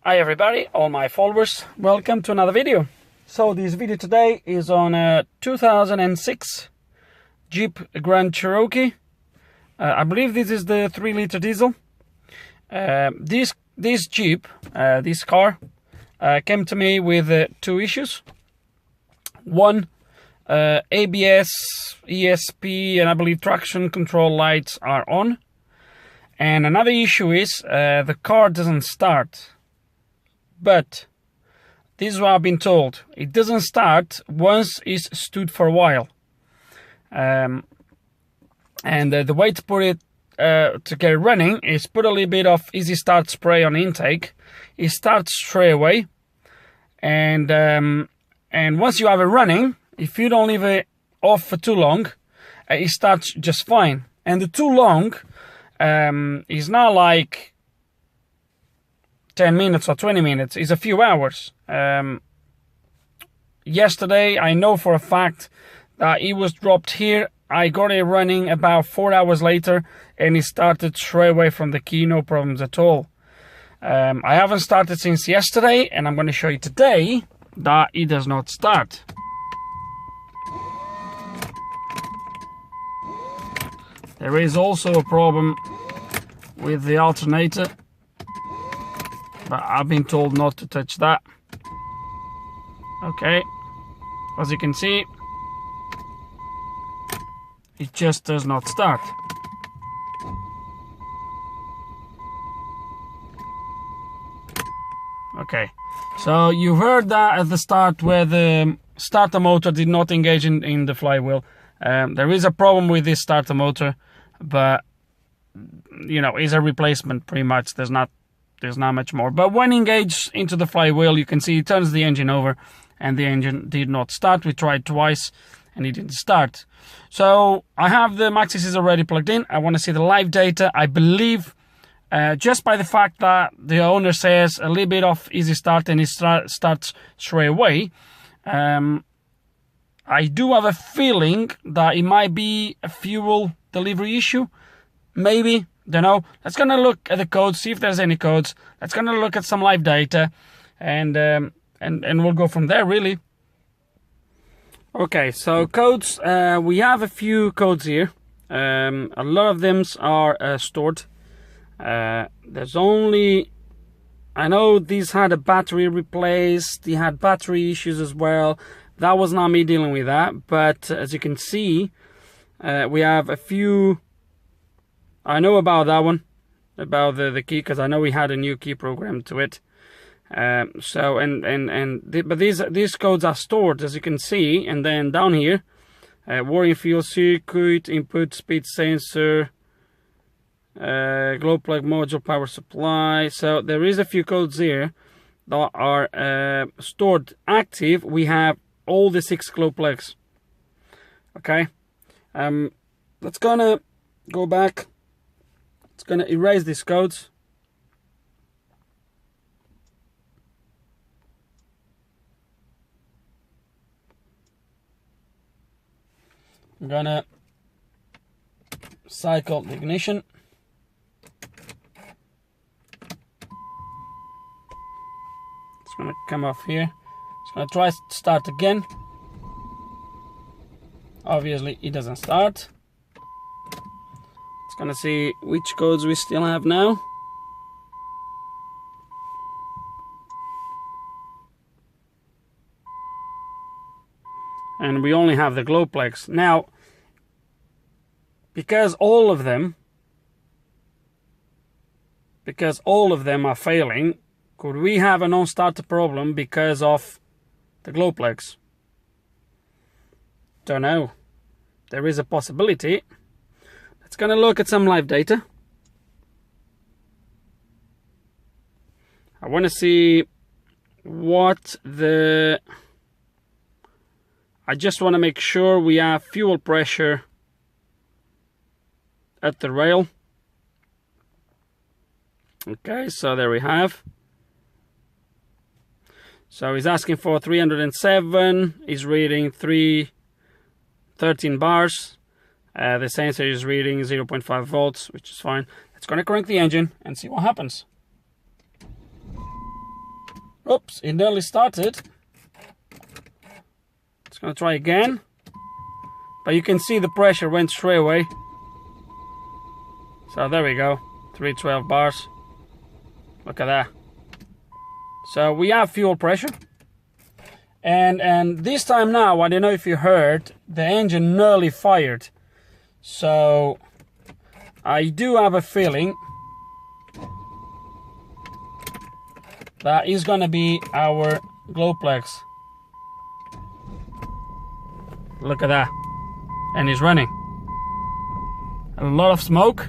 Hi everybody, all my followers, welcome to another video. So this video today is on a 2006 Jeep Grand Cherokee. I believe this is the 3-liter diesel. This Jeep, this car, came to me with two issues. One, ABS, ESP, and I believe traction control lights are on. And another issue is the car doesn't start. But this is what I've been told. It doesn't start once it's stood for a while. And the way to put it, to get it running, is put a little bit of easy start spray on intake. It starts straight away. And once you have it running, if you don't leave it off for too long, it starts just fine. And the too long is not like 10 minutes or 20 minutes, is a few hours. Yesterday, I know for a fact that it was dropped here. I got it running about 4 hours later, and it started straight away from the key, no problems at all. I haven't started since yesterday, and I'm going to show you today that it does not start. There is also a problem with the alternator, but I've been told not to touch that. Okay, as you can see, it just does not start. Okay, so you heard that at the start where the starter motor did not engage in the flywheel. There is a problem with this starter motor, but you know, it's a replacement pretty much. There's not much more. But when engaged into the flywheel, you can see it turns the engine over, and the engine did not start. We tried twice and it didn't start. So I have the maxi scissor already plugged in. I want to see the live data. I believe just by the fact that the owner says a little bit of easy start and it starts straight away, I do have a feeling that it might be a fuel delivery issue. Maybe, don't know. Let's gonna look at the codes, see if there's any codes. Let's gonna look at some live data, and we'll go from there, really. Okay, so codes. We have a few codes here. A lot of them are stored. There's only, I know these had a battery replaced. They had battery issues as well. That was not me dealing with that, but as you can see, we have a few. I know about that one, about the key, because I know we had a new key program to it. But these codes are stored, as you can see, and then down here, wiring fuel circuit, input speed sensor, glow plug module, power supply. So there is a few codes here that are stored active. We have all the 6 glow plugs. Okay, let's gonna go back. It's going to erase these codes. I'm going to cycle the ignition. It's going to come off here. It's going to try to start again. Obviously, it doesn't start. Gonna see which codes we still have now. And we only have the glow plugs. Now, because all of them are failing, could we have a non-starter problem because of the glow plugs? Don't know. There is a possibility. It's going to look at some live data. I want to see what I just want to make sure we have fuel pressure at the rail. Okay, so there we have. So he's asking for 307. He's reading 13 bars. The sensor is reading 0.5 volts, which is fine. Let's gonna crank the engine and see what happens. Oops, it nearly started. It's gonna try again. But you can see the pressure went straight away. So there we go, 312 bars. Look at that. So we have fuel pressure. And this time now, I don't know if you heard, the engine nearly fired. So I do have a feeling that is gonna be our glow plugs. Look at that. And it's running. A lot of smoke.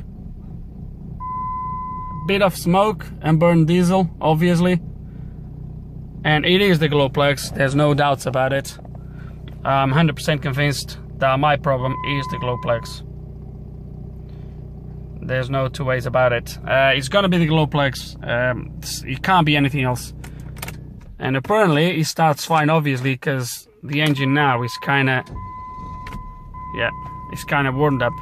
A bit of smoke and burned diesel, obviously. And it is the glow plugs, there's no doubts about it. I'm 100% convinced that my problem is the glow plugs. There's no two ways about it. It's gonna be the glow plugs. It can't be anything else. And apparently it starts fine, obviously, because the engine now is kinda, yeah, it's kinda warmed up.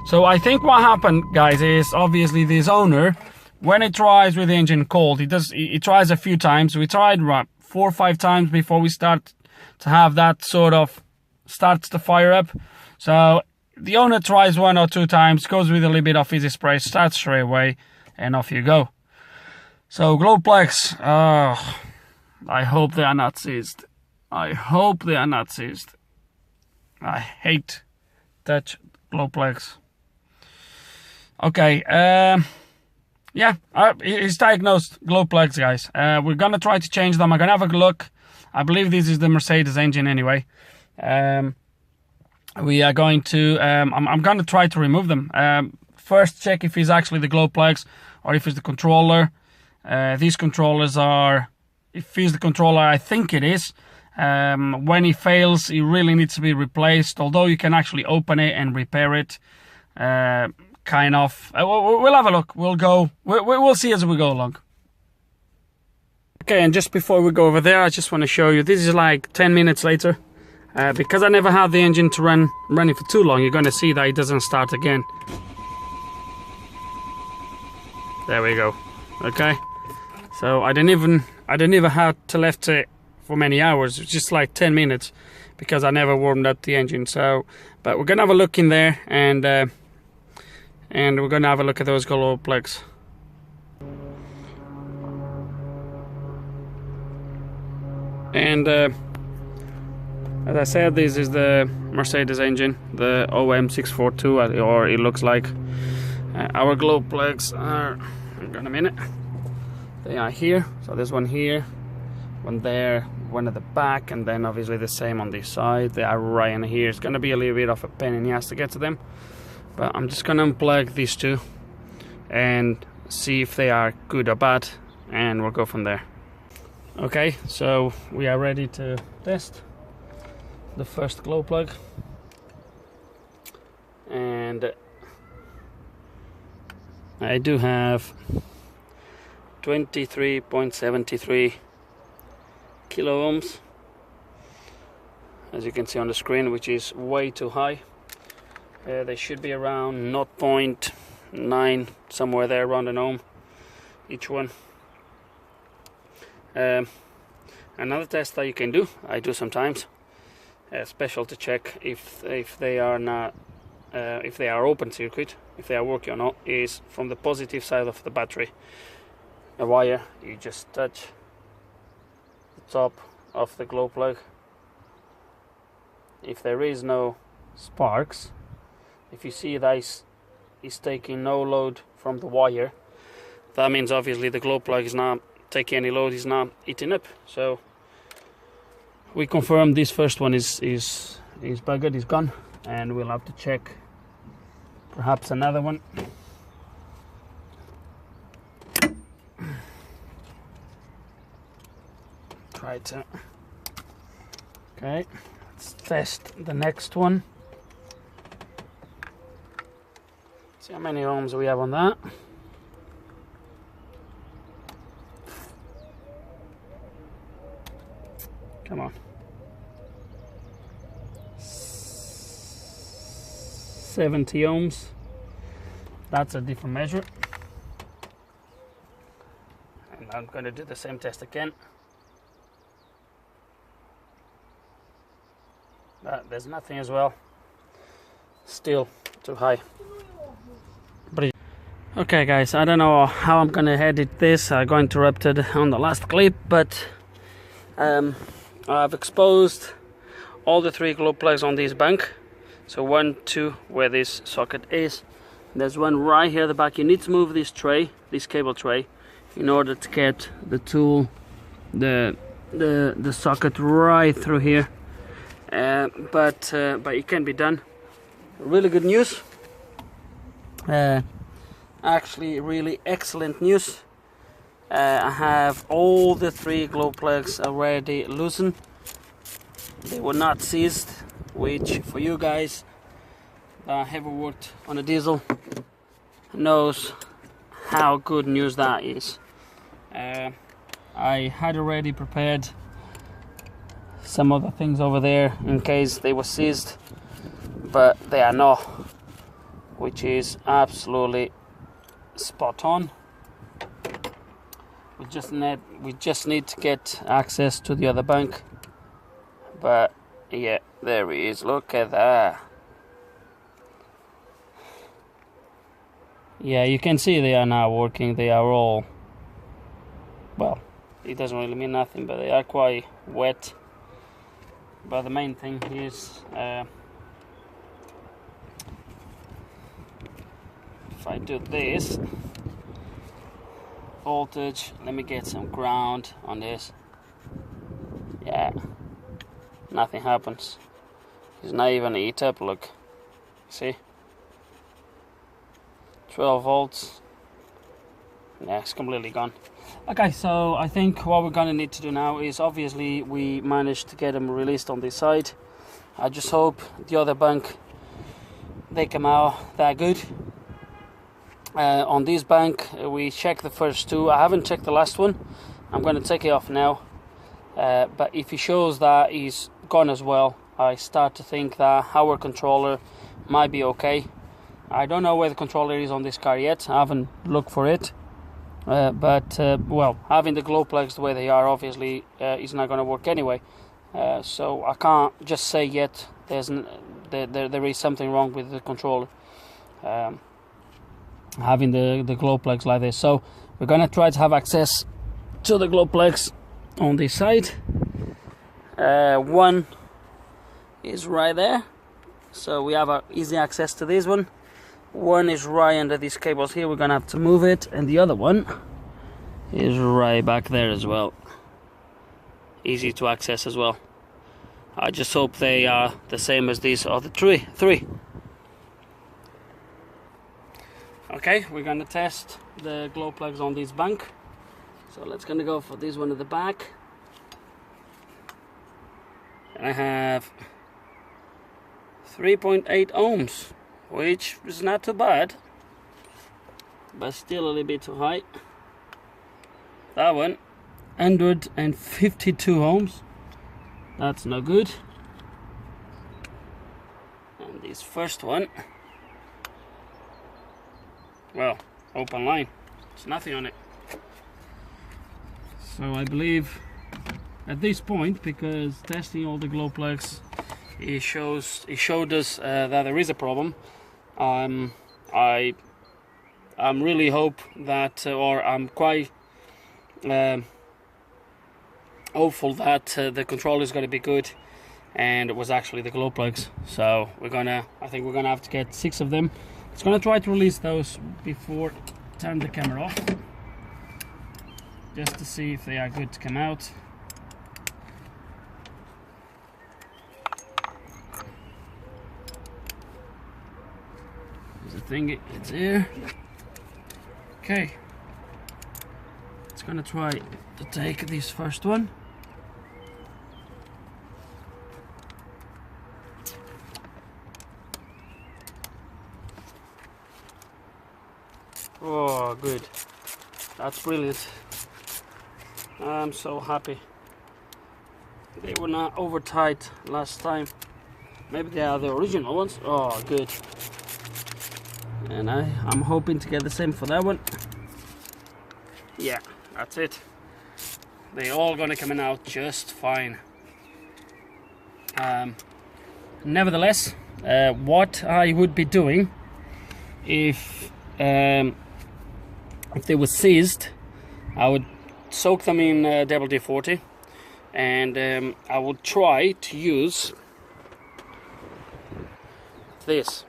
So I think what happened, guys, is obviously this owner, when it tries with the engine cold, it tries a few times. We tried 4 or 5 times before we start to have that sort of starts to fire up. So the owner tries 1 or 2 times, goes with a little bit of easy spray, starts straight away, and off you go. So glow plugs, I hope they are not seized. I hope they are not seized. I hate touch glow plugs. Okay, yeah, it's diagnosed glow plugs, guys. We're gonna try to change them. I'm gonna have a look. I believe this is the Mercedes engine anyway. We are going to, I'm gonna try to remove them. First check if it's actually the glow plugs or if it's the controller. These controllers are, if it's the controller, I think it is. When it fails, it really needs to be replaced, although you can actually open it and repair it. Kind of. We'll have a look. We'll see as we go along. Okay, and just before we go over there, I just want to show you. This is like 10 minutes later. Because I never had the engine to running for too long, you're going to see that it doesn't start again. There we go. Okay. So I didn't even have to left it for many hours. It's just like 10 minutes because I never warmed up the engine. So, but we're going to have a look in there and we're going to have a look at those glow plugs. And as I said, this is the Mercedes engine, the OM642, or it looks like. Our glow plugs are, hang on a minute, they are here. So there's one here, one there, one at the back, and then obviously the same on this side. They are right in here. It's going to be a little bit of a pain in the ass to get to them. But I'm just gonna unplug these two and see if they are good or bad, and we'll go from there. Okay, so we are ready to test the first glow plug, and I do have 23.73 kilo ohms, as you can see on the screen, which is way too high. They should be around 0.9, somewhere there, around an ohm each one. Another test that you can do, I do sometimes, special to check if they are not, if they are open circuit, if they are working or not, is from the positive side of the battery. A wire, you just touch the top of the glow plug. If there is no sparks, if you see that is taking no load from the wire, that means obviously the glow plug is not taking any load, is not eating up. So we confirm this first one is buggered, is gone, and we'll have to check perhaps another one. Try to. Okay, let's test the next one. See how many ohms we have on that. Come on. 70 ohms. That's a different measure. And I'm going to do the same test again. but there's nothing as well. Still too high. Okay guys, I don't know how I'm gonna edit this. I got interrupted on the last clip, but I've exposed all the 3 glow plugs on this bank. So 1, 2, where this socket is. There's one right here at the back. You need to move this tray, this cable tray, in order to get the tool, the socket right through here. But it can be done. Really good news. Actually, really excellent news. I have all the 3 glow plugs already loosened. They were not seized, which for you guys that have worked on a diesel knows how good news that is. I had already prepared some other things over there in case they were seized, but they are not, which is absolutely spot on. We just need to get access to the other bank. But yeah, there he is. Look at that. Yeah, you can see they are now working. They are all, well, it doesn't really mean nothing, but they are quite wet. But the main thing is, if I do this voltage, let me get some ground on this. Yeah, nothing happens. It's not even heat up. Look, see, 12 volts. Yeah, it's completely gone. Okay, so I think what we're gonna need to do now is, obviously we managed to get them released on this side. I just hope the other bank, they come out that good. On this bank we checked the first 2. I haven't checked the last one. I'm going to take it off now, but if it shows that he's gone as well, I start to think that our controller might be okay. I don't know where the controller is on this car yet. I haven't looked for it, but well, having the glow plugs the way they are, obviously is not going to work anyway, so I can't just say yet there is something wrong with the controller, having the glow plugs like this. So we're gonna try to have access to the glow plugs on this side. One is right there, so we have easy access to this one. One is right under these cables here, we're gonna have to move it, and the other one is right back there as well, easy to access as well. I just hope they are the same as these other three. Okay, we're gonna test the glow plugs on this bank. So let's gonna go for this one at the back. And I have 3.8 ohms, which is not too bad, but still a little bit too high. That one, 152 ohms. That's no good. And this first one, well, open line, there's nothing on it. So I believe at this point, because testing all the glow plugs, it showed us that there is a problem. I'm really hope that, or I'm quite hopeful that the controller is going to be good, and it was actually the glow plugs. So I think we're gonna have to get 6 of them. It's gonna try to release those before turn the camera off, just to see if they are good to come out. There's a thing, it's here. Okay, it's gonna try to take this first one. Oh, good. That's brilliant. I'm so happy. They were not over tight last time. Maybe they are the original ones. Oh, good. And I'm hoping to get the same for that one. Yeah, that's it. They're all gonna come out just fine. Nevertheless, what I would be doing if they were seized, I would soak them in WD-40, and I would try to use this.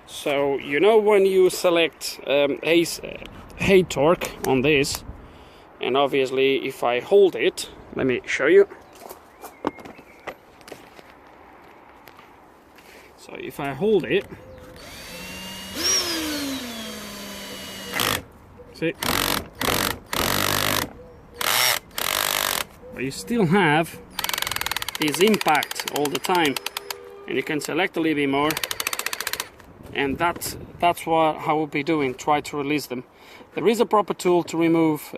So you know when you select hay torque on this, and obviously if I hold it, let me show you. So if I hold it, see, but you still have this impact all the time, and you can select a little bit more, and that's what I will be doing. Try to release them. There is a proper tool to remove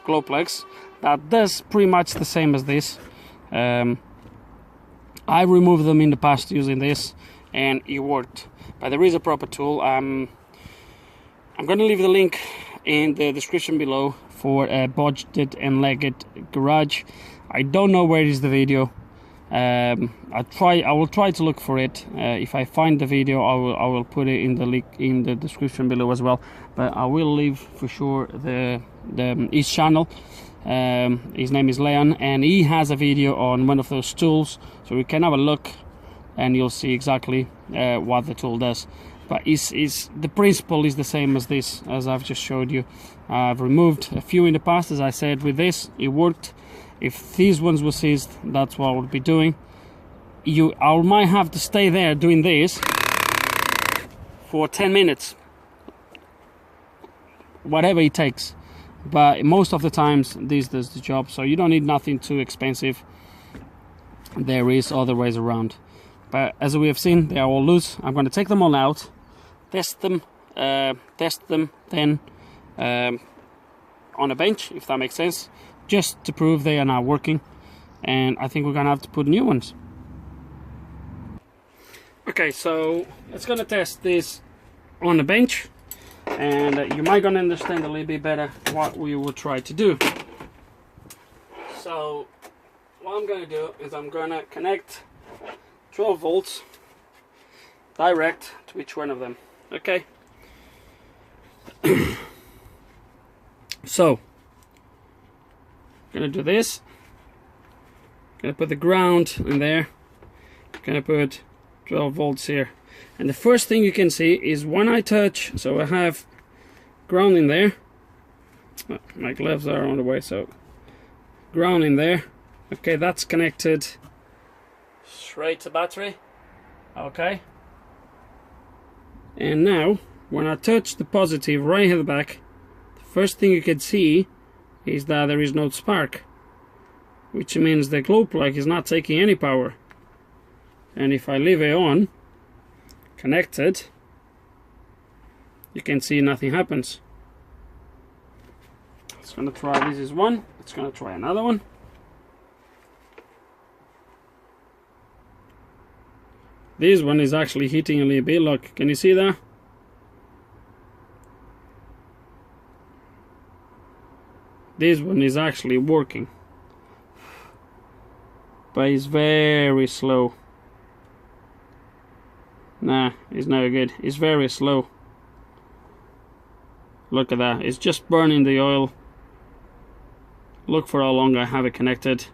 glow plugs that does pretty much the same as this. I removed them in the past using this, and it worked. But there is a proper tool. I'm going to leave the link in the description below for Bodgit and Leggit garage. I don't know where is the video. I will try to look for it. If I find the video, I will put it in the link in the description below as well. But I will leave for sure his channel. His name is Leon, and he has a video on one of those tools, so you can have a look and you'll see exactly what the tool does. But the principle is the same as this, as I've just showed you. I've removed a few in the past, as I said. With this, it worked. If these ones were seized, that's what I would be doing. I might have to stay there doing this for 10 minutes, whatever it takes. But most of the times this does the job, so you don't need nothing too expensive. There is other ways around, but as we have seen, they are all loose. I'm going to take them all out, test them then on a bench, if that makes sense, just to prove they are now working. And I think we're gonna have to put new ones. Okay, so let's gonna test this on the bench, and you might gonna understand a little bit better what we will try to do. So what I'm gonna do is I'm gonna connect 12 volts direct to each one of them. Okay. So gonna do this. Gonna put the ground in there. Gonna put 12 volts here, and the first thing you can see is when I touch, so I have ground in there. Oh, my gloves are on the way, so ground in there. Okay, that's connected straight to battery. Okay, and now when I touch the positive right at the back, the first thing you can see is that there is no spark, which means the glow plug is not taking any power. And if I leave it on, connected, you can see nothing happens. It's gonna try, this is one, it's gonna try another one. This one is actually hitting a little bit, look, can you see that? This one is actually working, but it's very slow. Nah, it's no good. It's very slow. Look at that. It's just burning the oil. Look for how long I have it connected.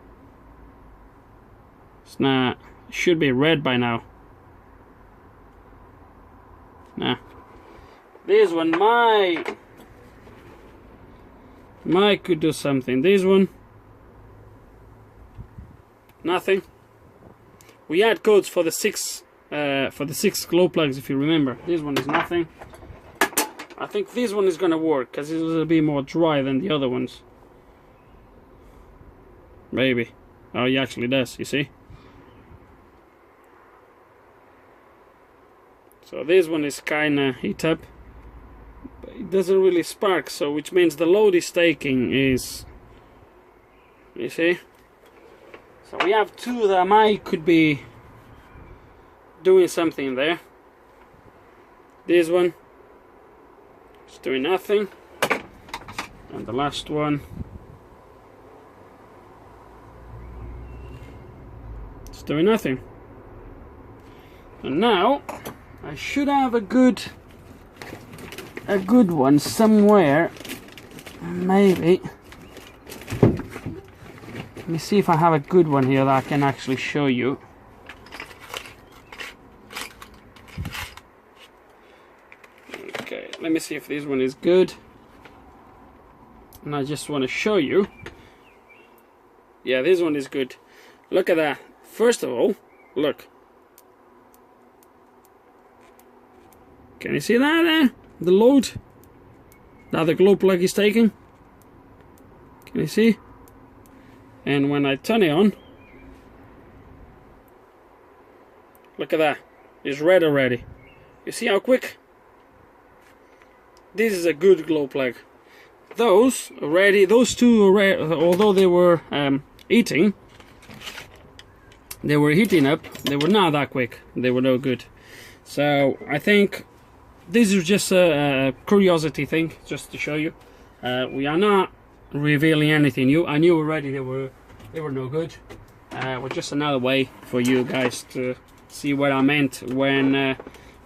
It's not. It should be red by now. Nah. This one might could do something. This one, nothing. We had codes for the six glow plugs, if you remember. This one is nothing. I think this one is gonna work because it's a little bit more dry than the other ones. Maybe. Oh, it actually does, you see. So this one is kinda heat up, but it doesn't really spark, so which means the load is taking is, you see. So we have two that could be doing something there. This one is doing nothing, and the last one is doing nothing. And now I should have a good one somewhere. Maybe. Let me see if I have a good one here that I can actually show you. Okay, let me see if this one is good. And I just want to show you. Yeah, this one is good. Look at that. First of all, look. Can you see that there? The load that the glow plug is taking. Can you see? And when I turn it on, look at that. It's red already. You see how quick? This is a good glow plug. Those two already, although they were heating up, they were not that quick. They were no good. So I think this is just a curiosity thing, just to show you. We are not revealing anything new. I knew already they were no good. Was just another way for you guys to see what I meant when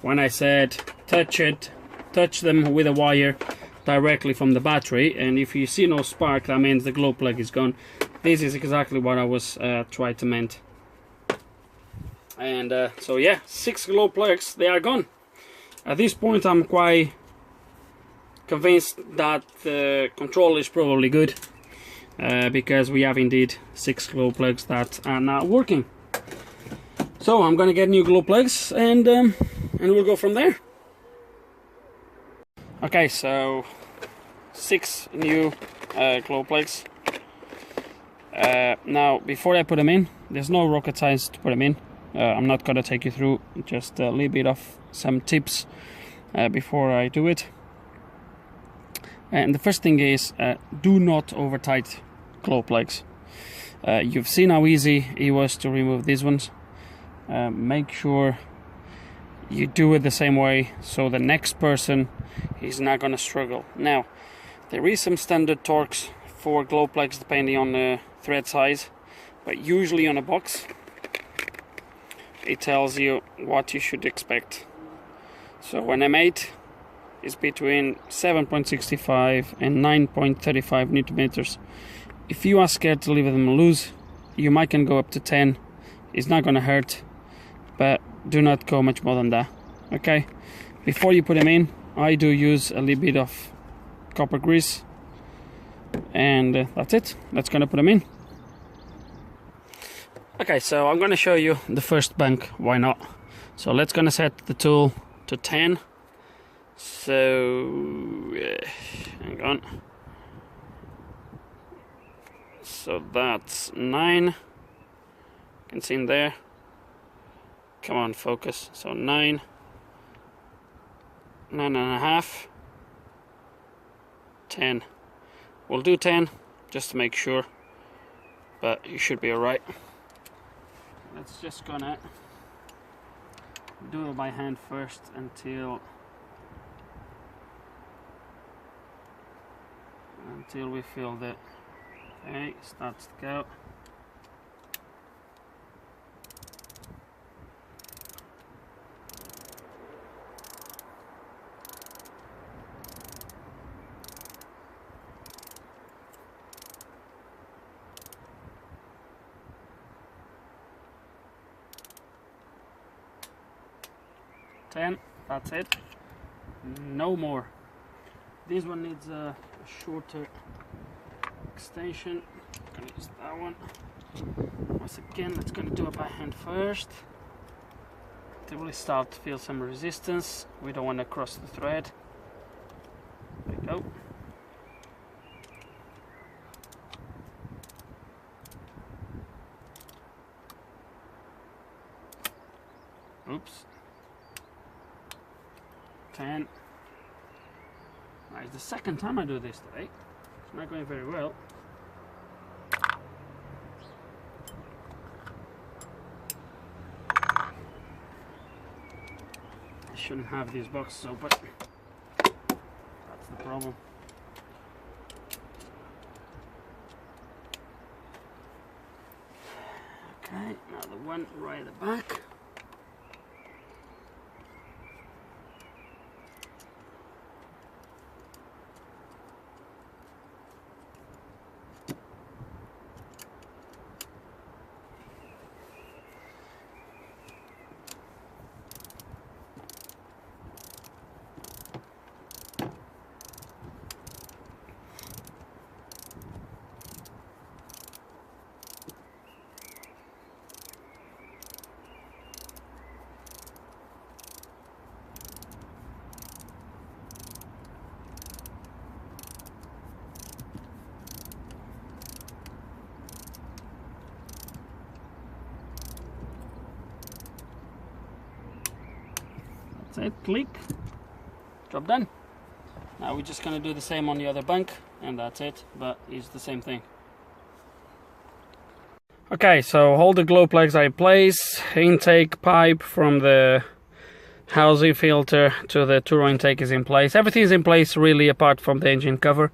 I said touch them with a wire directly from the battery, and if you see no spark, that means the glow plug is gone. This is exactly what I was trying to meant. And so yeah, 6 glow plugs, they are gone. At this point I'm quite convinced that the control is probably good, because we have indeed 6 glow plugs that are not working. So I'm gonna get new glow plugs, and we'll go from there. Okay, so 6 new glow plugs. Now, before I put them in, there's no rocket science to put them in. I'm not gonna take you through, just a little bit of some tips before I do it. And the first thing is, do not over tight glow plugs. You've seen how easy it was to remove these ones. Make sure you do it the same way, so the next person is not gonna struggle. Now, there is some standard torques for glow plugs depending on the thread size, but usually on a box it tells you what you should expect. So when M8 is between 7.65 and 9.35 newton meters. If you are scared to leave them loose, you might can go up to 10. It's not gonna hurt, but do not go much more than that. Okay, before you put them in, I do use a little bit of copper grease, and that's it. Let's gonna put them in. Okay, so I'm gonna show you the first bank. Why not? So let's gonna set the tool to 10. So hang on. So that's 9. You can see in there. Come on, focus. So 9, 9.5, 10. We'll do 10 just to make sure, but you should be alright. Let's just gonna do it by hand first until we feel that. Okay, starts to go. That's it. No more. This one needs a shorter extension. I'm gonna use that one. Once again, let's gonna do it by hand first. They will start to feel some resistance. We don't want to cross the thread. There we go. Oops. 10. Right, it's the second time I do this today. It's not going very well. I shouldn't have these boxes open. That's the problem. Okay, now the one right at the back. it, leak. Job done. Now we're just gonna do the same on the other bank, and that's it, but it's the same thing. Okay, so all the glow plugs are in place. Intake pipe from the housing filter to the turbo intake is in place. Everything is in place really, apart from the engine cover.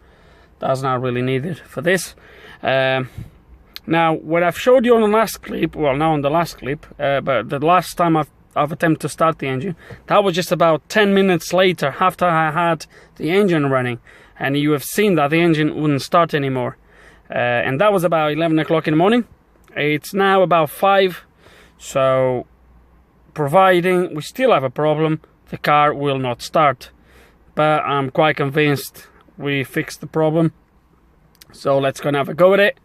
That's not really needed for this. Now, what I've showed you on the last clip, well, not on the last clip, but the last time I've attempted to start the engine, that was just about 10 minutes later after I had the engine running, and you have seen that the engine wouldn't start anymore. And that was about 11 o'clock in the morning. It's now about 5, so providing we still have a problem, the car will not start. But I'm quite convinced we fixed the problem, so let's go and have a go at it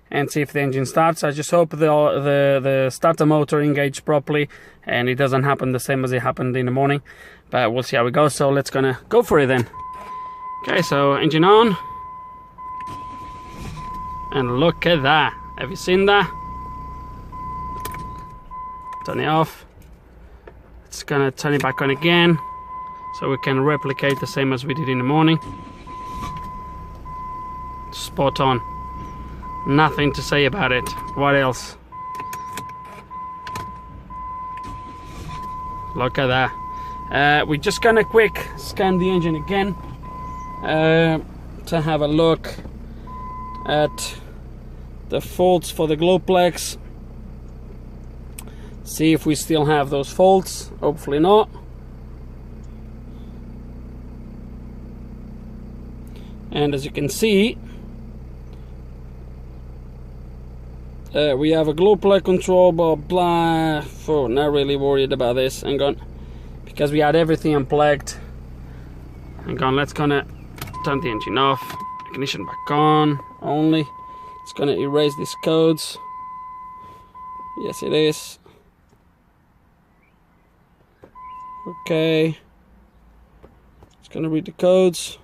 and see if the engine starts. I just hope the starter motor engages properly and it doesn't happen the same as it happened in the morning, but we'll see how it goes. So let's gonna go for it then. Okay, so engine on, and look at that. Have you seen that? Turn it off. It's gonna turn it back on again so we can replicate the same as we did in the morning. Spot on. Nothing to say about it. What else? Look at that. We're just gonna quick scan the engine again to have a look at the faults for the glow plugs. See if we still have those faults. Hopefully not. And as you can see, we have a glow plug control, blah blah. Oh, not really worried about this. Hang on, because we had everything unplugged. Hang on, let's gonna turn the engine off, ignition back on only. It's gonna erase these codes. Yes, it is. Okay, it's gonna read the codes.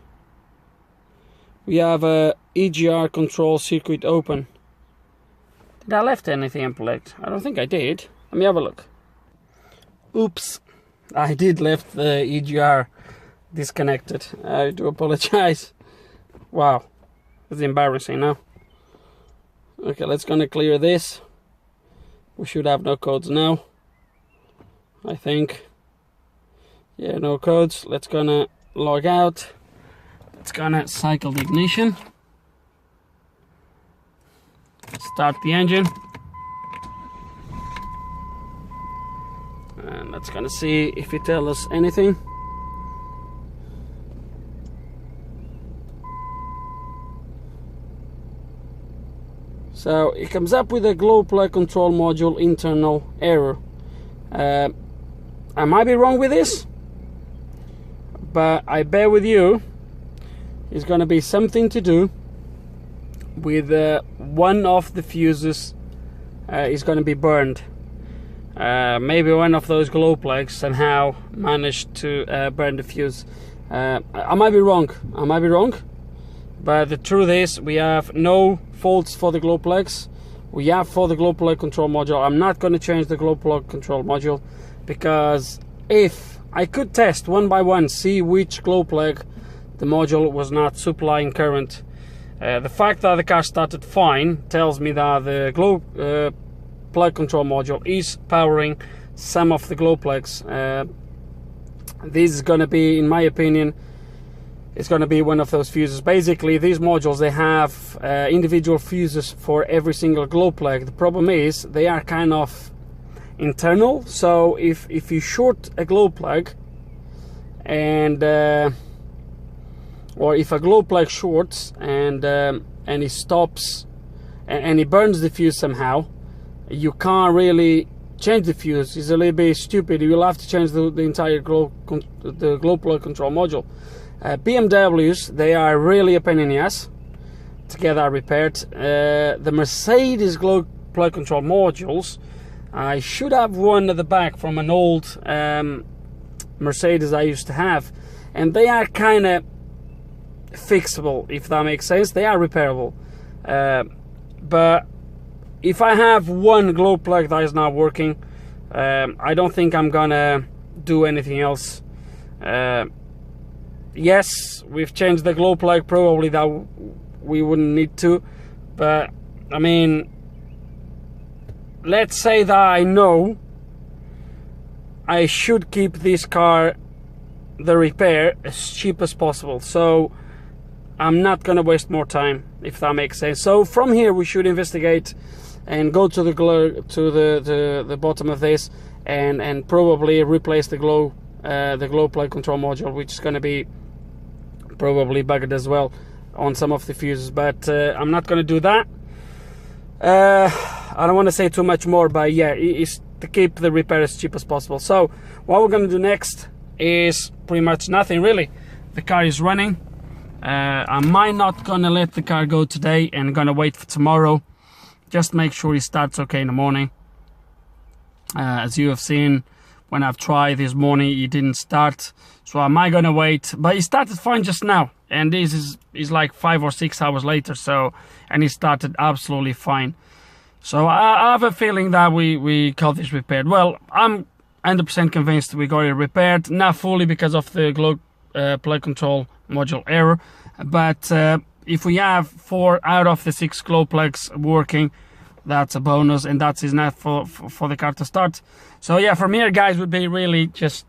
We have a EGR control circuit open. Did I left anything unplugged? I don't think I did. Let me have a look. Oops, I did left the EGR disconnected. I do apologize. Wow, it's embarrassing now. Okay, let's gonna clear this. We should have no codes now, I think. Yeah, no codes. Let's gonna log out. Let's gonna cycle the ignition. Start the engine. And let's gonna see if it tells us anything. So it comes up with a glow plug control module internal error. I might be wrong with this, but I bear with you, it's gonna be something to do with one of the fuses is going to be burned. Maybe one of those glow plugs somehow managed to burn the fuse. I might be wrong, but the truth is we have no faults for the glow plugs. We have for the glow plug control module. I'm not going to change the glow plug control module, because if I could test one by one, see which glow plug the module was not supplying current. The fact that the car started fine tells me that the glow plug control module is powering some of the glow plugs. This is going to be, in my opinion, it's going to be one of those fuses. Basically, these modules, they have individual fuses for every single glow plug. The problem is they are kind of internal. So if you short a glow plug and or if a glow plug shorts and it stops and it burns the fuse somehow, you can't really change the fuse. It's a little bit stupid. You'll have to change the entire glow plug control module. BMWs, they are really a pain in the ass to get that repaired. The Mercedes glow plug control modules, I should have one at the back from an old Mercedes I used to have, and they are kind of fixable, if that makes sense. They are repairable, but if I have one glow plug that is not working, I don't think I'm gonna do anything else Yes, we've changed the glow plug, probably that we wouldn't need to, but I mean, let's say that I know I should keep this car, the repair, as cheap as possible, so I'm not gonna waste more time, if that makes sense. So from here we should investigate and go to the the bottom of this and probably replace the glow plug control module, which is going to be probably bugged as well on some of the fuses, but I'm not going to do that. I don't want to say too much more, but yeah, it's to keep the repair as cheap as possible. So what we're going to do next is pretty much nothing really. The car is running. I might not gonna let the car go today and gonna wait for tomorrow. Just make sure it starts okay in the morning. As you have seen, when I've tried this morning, it didn't start, so I might gonna wait. But it started fine just now, and this is like 5 or 6 hours later. So, and it started absolutely fine. So I have a feeling that we got this repaired. Well, I'm 100% convinced we got it repaired. Not fully because of the glow plug control module error, but if we have 4 out of the 6 glow plugs working, that's a bonus, and that's enough for the car to start. So yeah, from here guys, would be really just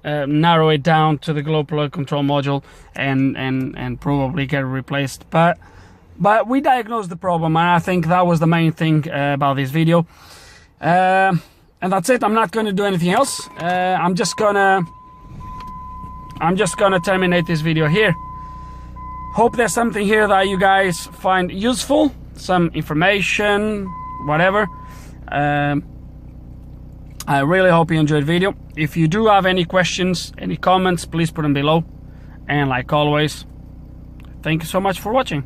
narrow it down to the glow plug control module and probably get it replaced. But we diagnosed the problem, and I think that was the main thing about this video. And that's it. I'm not going to do anything else. I'm just gonna terminate this video here. Hope there's something here that you guys find useful, some information, whatever. I really hope you enjoyed the video. If you do have any questions, any comments, please put them below. And like always, thank you so much for watching.